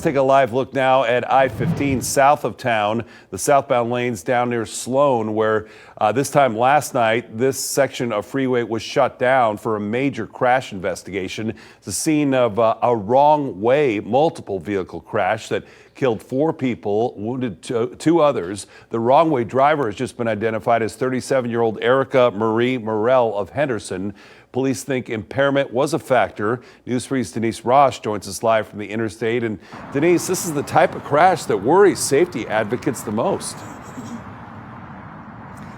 Let's take a live look now at I-15 south of town, the southbound lanes down near Sloan, where this time last night, this section of freeway was shut down for a major crash investigation. It's the scene of a wrong way, multiple vehicle crash that killed 4 people, wounded two others. The wrong way driver has just been identified as 37-year-old Erica Marie Morell of Henderson. Police think impairment was a factor. News 3's Denise Ross joins us live from the interstate. And Denise, this is the type of crash that worries safety advocates the most.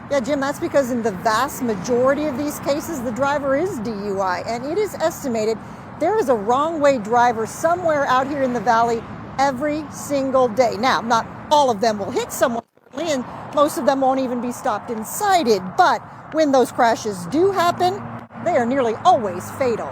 Yeah, Jim, that's because in the vast majority of these cases, the driver is DUI, and it is estimated there is a wrong way driver somewhere out here in the valley every single day. Now, not all of them will hit someone, and most of them won't even be stopped and cited, but when those crashes do happen, they are nearly always fatal.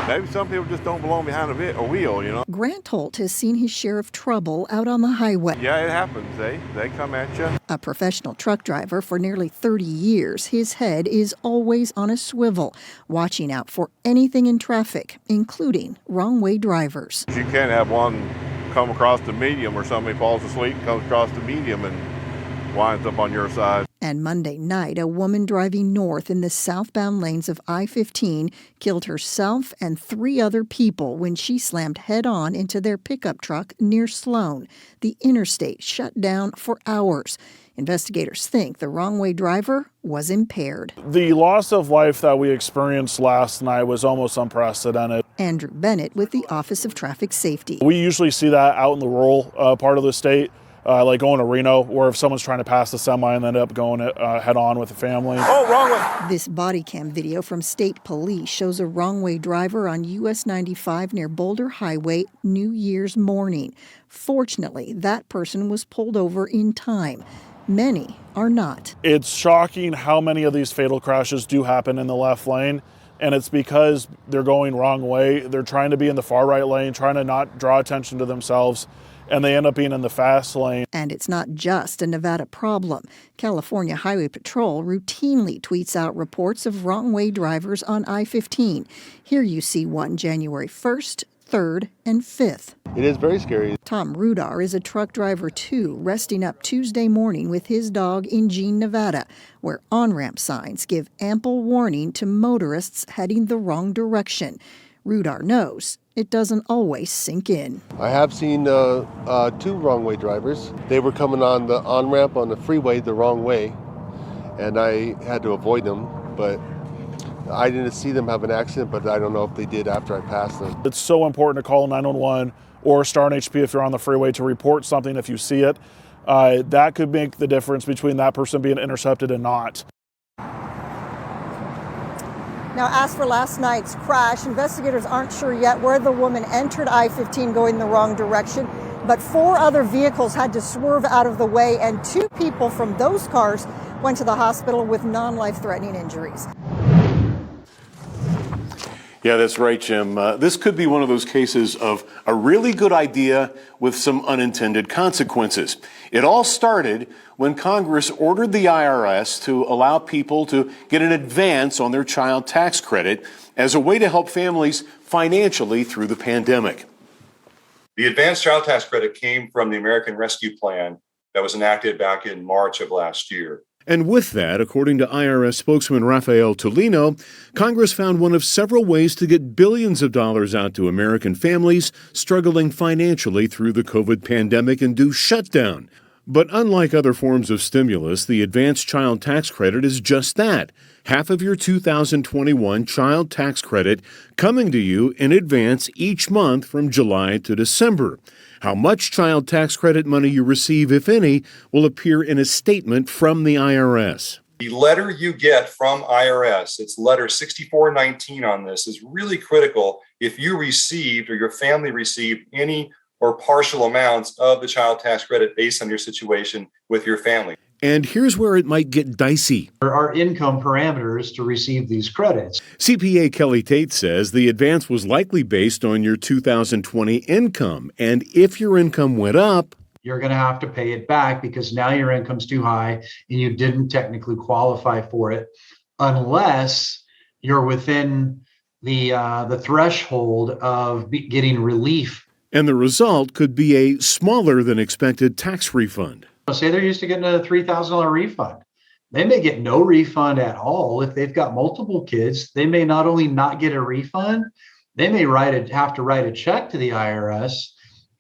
Maybe some people just don't belong behind a wheel, you know. Grant Holt has seen his share of trouble out on the highway. Yeah, it happens. They come at you. A professional truck driver for nearly 30 years, his head is always on a swivel, watching out for anything in traffic, including wrong-way drivers. You can't have one come across the medium or somebody falls asleep and comes across the medium and winds up on your side. And Monday night, a woman driving north in the southbound lanes of I-15 killed herself and 3 other people when she slammed head-on into their pickup truck near Sloan. The interstate shut down for hours. Investigators think the wrong-way driver was impaired. The loss of life that we experienced last night was almost unprecedented. Andrew Bennett with the Office of Traffic Safety. We usually see that out in the rural part of the state. Like going to Reno, where if someone's trying to pass the semi and end up going head on with the family. Oh, wrong way. This body cam video from state police shows a wrong-way driver on US 95 near Boulder Highway New Year's morning. Fortunately, that person was pulled over in time. Many are not. It's shocking how many of these fatal crashes do happen in the left lane. And it's because they're going wrong way. They're trying to be in the far right lane, trying to not draw attention to themselves, and they end up being in the fast lane. And it's not just a Nevada problem. California Highway Patrol routinely tweets out reports of wrong-way drivers on I-15. Here you see one January 1st, 3rd, and 5th. It is very scary. Tom Rudar is a truck driver, too, resting up Tuesday morning with his dog in Jean, Nevada, where on-ramp signs give ample warning to motorists heading the wrong direction. Rudar knows it doesn't always sink in. I have seen 2 wrong-way drivers. They were coming on the on-ramp on the freeway the wrong way, and I had to avoid them, but I didn't see them have an accident, but I don't know if they did after I passed them. It's so important to call 911 or star an HP if you're on the freeway to report something if you see it. That could make the difference between that person being intercepted and not. Now, as for last night's crash, investigators aren't sure yet where the woman entered I-15 going the wrong direction, but 4 other vehicles had to swerve out of the way, and 2 people from those cars went to the hospital with non-life-threatening injuries. Yeah, that's right, Jim. This could be one of those cases of a really good idea with some unintended consequences. It all started when Congress ordered the IRS to allow people to get an advance on their child tax credit as a way to help families financially through the pandemic. The advanced child tax credit came from the American Rescue Plan that was enacted back in March of last year. And with that, according to IRS spokesman Rafael Tolino, Congress found one of several ways to get billions of dollars out to American families struggling financially through the COVID pandemic-induced shutdown. But unlike other forms of stimulus, the advanced child tax credit is just that, half of your 2021 child tax credit coming to you in advance each month from July to December. How much child tax credit money you receive, if any, will appear in a statement from the IRS. The letter you get from IRS, it's letter 6419 on this, is really critical if you received or your family received any or partial amounts of the child tax credit based on your situation with your family. And here's where it might get dicey. There are income parameters to receive these credits. CPA Kelly Tate says the advance was likely based on your 2020 income. And if your income went up, you're going to have to pay it back because now your income's too high and you didn't technically qualify for it unless you're within the threshold of getting relief. And the result could be a smaller than expected tax refund. Say they're used to getting a $3,000 refund. They may get no refund at all. If they've got multiple kids, they may not only not get a refund, they may have to write a check to the IRS.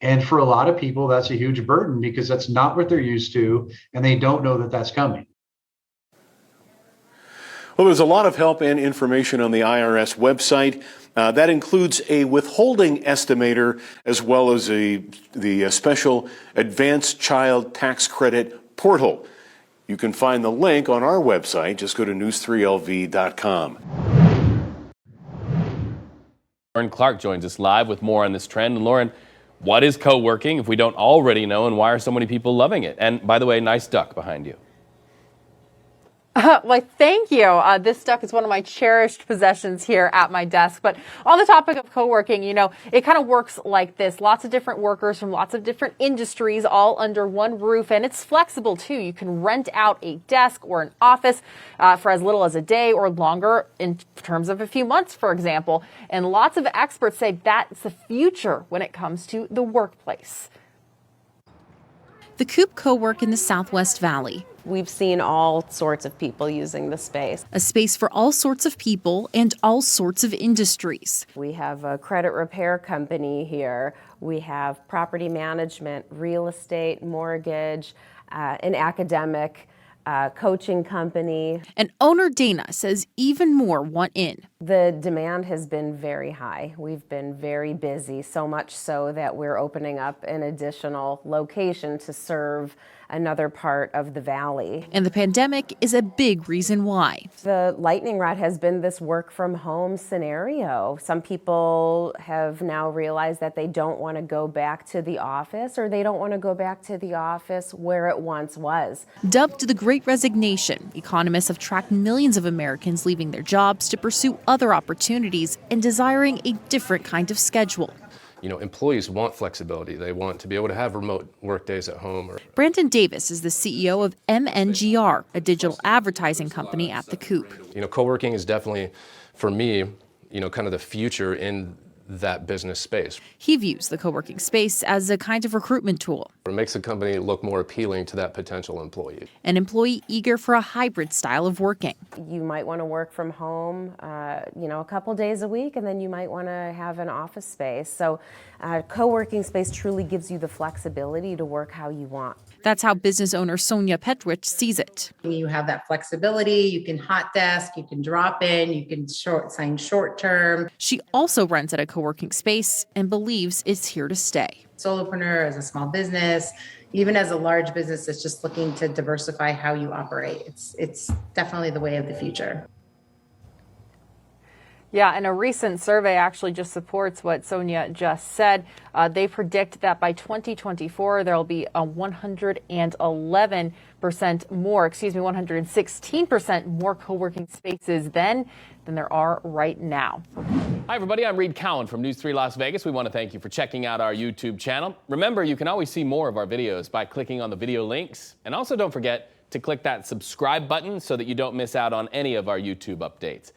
And for a lot of people, that's a huge burden because that's not what they're used to, and they don't know that that's coming. Well, there's a lot of help and information on the IRS website. That includes a withholding estimator as well as the special advanced child tax credit portal. You can find the link on our website. Just go to news3lv.com. Lauren Clark joins us live with more on this trend. And Lauren, what is co-working if we don't already know, and why are so many people loving it? And by the way, nice duck behind you. Well, thank you. This duck is one of my cherished possessions here at my desk. But on the topic of co-working, it kind of works like this. Lots of different workers from lots of different industries all under one roof. And it's flexible, too. You can rent out a desk or an office for as little as a day or longer in terms of a few months, for example. And lots of experts say that's the future when it comes to the workplace. The Coop co-work in the Southwest Valley. We've seen all sorts of people using the space. A space for all sorts of people and all sorts of industries. We have a credit repair company here. We have property management, real estate, mortgage, an academic, coaching company. And owner Dana says even more want in. The demand has been very high. We've been very busy, so much so that we're opening up an additional location to serve another part of the valley. And the pandemic is a big reason why. The lightning rod has been this work from home scenario. Some people have now realized that they don't want to go back to the office, or they don't want to go back to the office where it once was. Dubbed the Great Resignation, economists have tracked millions of Americans leaving their jobs to pursue other opportunities and desiring a different kind of schedule. Employees want flexibility. They want to be able to have remote work days at home. Brandon Davis is the CEO of MNGR, a digital advertising company at the Coop. Co-working is definitely, for me, kind of the future in that business space. He views the co-working space as a kind of recruitment tool. It makes the company look more appealing to that potential employee. An employee eager for a hybrid style of working. You might want to work from home, a couple days a week, and then you might want to have an office space. So co-working space truly gives you the flexibility to work how you want. That's how business owner Sonia Petrich sees it. You have that flexibility. You can hot desk, you can drop in, you can sign short term. She also rents at a co-working space and believes it's here to stay. Solopreneur, as a small business, even as a large business that's just looking to diversify how you operate. It's definitely the way of the future. Yeah, and a recent survey actually just supports what Sonia just said. They predict that by 2024, there'll be a 116% more co-working spaces then than there are right now. Hi, everybody. I'm Reed Cowan from News 3 Las Vegas. We want to thank you for checking out our YouTube channel. Remember, you can always see more of our videos by clicking on the video links. And also don't forget to click that subscribe button so that you don't miss out on any of our YouTube updates.